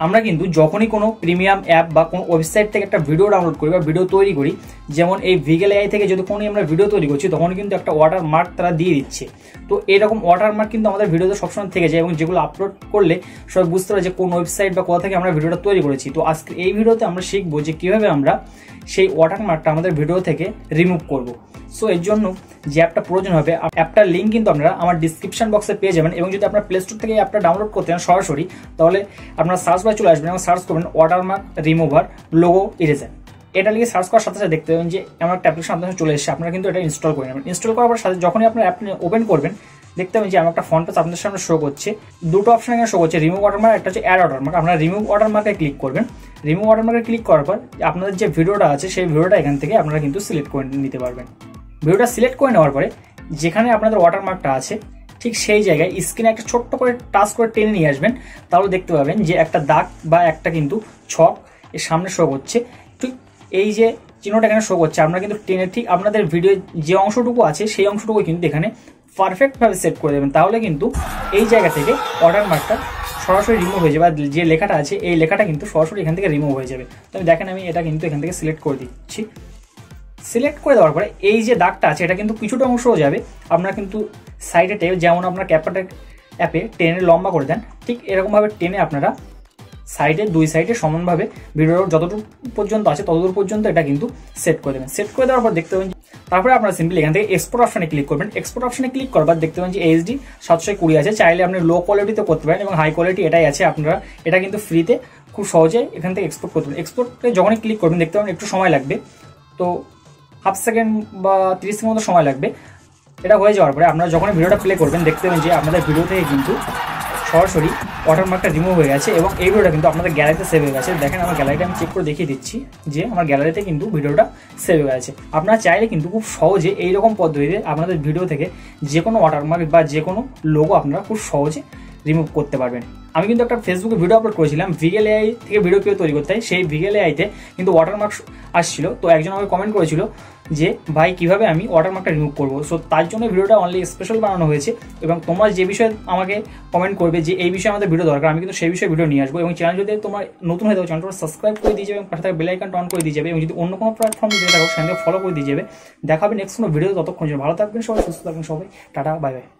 আমরা কিন্তু যখনই কোনো প্রিমিয়াম অ্যাপ বা কোনো ওয়েবসাইট থেকে একটা ভিডিও ডাউনলোড করি বা ভিডিও তৈরি করি, যেমন এই ভিগেল এআই থেকে যদি কোনো আমরা ভিডিও তৈরি করছি তখন কিন্তু একটা ওয়াটারমার্ক তারা দিয়ে দিচ্ছে। তো এরকম ওয়াটারমার্ক কিন্তু আমাদের ভিডিওতে সবসময় থেকে যায় এবং যেগুলো আপলোড করলে সবাই বুঝতে পারে যে কোন ওয়েবসাইট বা কোথা থেকে আমরা ভিডিওটা তৈরি করেছি। তো আজকে এই ভিডিওতে আমরা শিখবো যে কীভাবে আমরা সেই ওয়াটারমার্কটা আমাদের ভিডিও থেকে রিমুভ করব। সো এর জন্য যে অ্যাপটা প্রয়োজন হবে, অ্যাপটার লিঙ্ক কিন্তু আপনারা আমার ডিসক্রিপশন বক্সে পেয়ে যাবেন। এবং যদি আপনার প্লে স্টোর থেকে অ্যাপটা ডাউনলোড করতে চান সরাসরি, তাহলে আপনারা সার্চ বারে চলে আসবেন এবং সার্চ করবেন ওয়াটারমার্ক রিমুভার লোগো ইরেজার। এটা লিখে সার্চ করার সাথে সাথে দেখতে পাবেন যে আমার একটা অ্যাপ্লিকেশন আপনার চলে এসেছে। আপনারা কিন্তু এটা ইনস্টল করে নেবেন। ইনস্টল করার পর সাথে যখনই আপনার অ্যাপ ওপেন করবেন, দেখতে পাবেন যে আমার একটা ফন্ট পেজ আপনাদের সামনে শো করছে। দুটো অপশন এখানে শো করছে, রিমুভ ওয়াটারমার্ক, একটা হচ্ছে অ্যাড ওয়াটারমার্ক। আপনারা রিমুভ ওয়াটারমার্কে ক্লিক করবেন। রিমুভ ওয়াটারমার্কে ক্লিক করার পর আপনাদের যে ভিডিওটা আছে সেই ভিডিওটা এখান থেকে আপনারা কিন্তু সিলেক্ট করে নিতে পারবেন। ভিডিওটা সিলেক্ট করে নেওয়ার পরে যেখানে আপনাদের ওয়াটারমার্কটা আছে ঠিক সেই জায়গায় স্ক্রিনে একটা ছোট্ট করে টাচ করে টেনে নিয়ে আসবেন। তাহলে দেখতে পাবেন যে একটা দাগ বা একটা কিন্তু ছক এর সামনে শো করছে। ঠিক এই যে চিহ্নটা এখানে শো করছে, আপনারা কিন্তু টেনে ঠিক আপনাদের ভিডিও যে অংশটুকু আছে সেই অংশটুকু কিন্তু এখানে পারফেক্টভাবে সেট করে দেবেন। তাহলে কিন্তু এই জায়গা থেকে ওয়াটারমার্কটা সরাসরি রিমুভ হয়ে যাবে। আর যে লেখাটা আছে এই লেখাটা কিন্তু সরাসরি এখান থেকে রিমুভ হয়ে যাবে। তো দেখেন আমি এটা কিন্তু এখান থেকে সিলেক্ট করে দিচ্ছি। সিলেক্ট করে দেওয়ার পরে এই যে দাগটা আছে এটা কিন্তু কিছুটা অংশ হয়ে যাবে। আপনারা কিন্তু সাইডে টেনে, যেমন আপনার ক্যাপকাট অ্যাপে টেনে লম্বা করে দেন, ঠিক এরকমভাবে টেনে আপনারা সাইডে দুই সাইডে সমানভাবে ভিডিওর যতটুকু পর্যন্ত আছে ততদূর পর্যন্ত এটা কিন্তু সেট করে দেবেন। সেট করে দেওয়ার পর দেখতে পাবেন, তারপরে আপনারা সিম্পলি এখান থেকে এক্সপোর্ট অপশনে ক্লিক করবেন। এক্সপোর্ট অপশনে ক্লিক করার পর দেখতে পাবেন যে এইচডি 720 আছে। চাইলে আপনি লো কোয়ালিটিতে করতে পারেন এবং হাই কোয়ালিটি এটাই আছে। আপনারা এটা কিন্তু ফ্রিতে খুব সহজে এখান থেকে এক্সপোর্ট করতে পারেন। এক্সপোর্টে যখনই ক্লিক করবেন দেখতে পাবেন একটু সময় লাগবে, তো হাফ সেকেন্ড বা 30 সেকেন্ড মতো সময় লাগবে। এটা হয়ে যাওয়ার পরে আপনারা যখন ভিডিওটা প্লে করবেন দেখতে পাবেন যে আপনাদের ভিডিও থেকে কিন্তু সরাসরি ওয়াটারমার্কটা রিমুভ হয়ে গেছে এবং এই ভিডিওটা কিন্তু আপনাদের গ্যালারিতে সেভ হয়ে গেছে। দেখেন আমার গ্যালারিটা আমি চেক করে দেখিয়ে দিচ্ছি যে আমার গ্যালারিতে কিন্তু ভিডিওটা সেভ হয়ে গেছে। আপনারা চাইলে কিন্তু খুব সহজে এইরকম পদ্ধতিতে আপনাদের ভিডিও থেকে যে কোনো ওয়াটারমার্ক বা যে কোনো লোগো আপনারা খুব সহজে রিমুভ করতে পারবেন। আমি কিন্তু একটা ফেসবুকে ভিডিও আপলোড করেছিলাম ভিগেল এআই থেকে ভিডিও কেউ তৈরি করতে হয়। সেই ভিগেল এআইতে কিন্তু ওয়াটারমার্ক আসছিল। তো একজন আমাকে কমেন্ট করেছিল যে ভাই কিভাবে আমি ওয়াটারমার্কটা রিমুভ করবো। সো তার জন্য ভিডিওটা অনলি স্পেশাল বানানো হয়েছে। এবং তোমরা যে বিষয়ে আমাকে কমেন্ট করবে যে এই বিষয়ে আমাদের ভিডিও দরকার, আমি কিন্তু সেই বিষয়ে ভিডিও নিয়ে আসবো। এবং চ্যানেল যদি তোমার নতুন হয়ে থাকো চ্যানেলটা সাবস্ক্রাইব করে দিয়ে যাবে এবং পাশে থাকা বেল আইকনটা অন করে দিয়ে যাবে। এবং যদি অন্য কোনো প্ল্যাটফর্মে যেতে থাকো সেখানে ফলো করে দিয়ে যাবে। দেখা হবে নেক্সট কোনো ভিডিও। ততক্ষণ ভালো থাকবেন সবাই, সুস্থ থাকবেন সবাই। Tata, bye bye.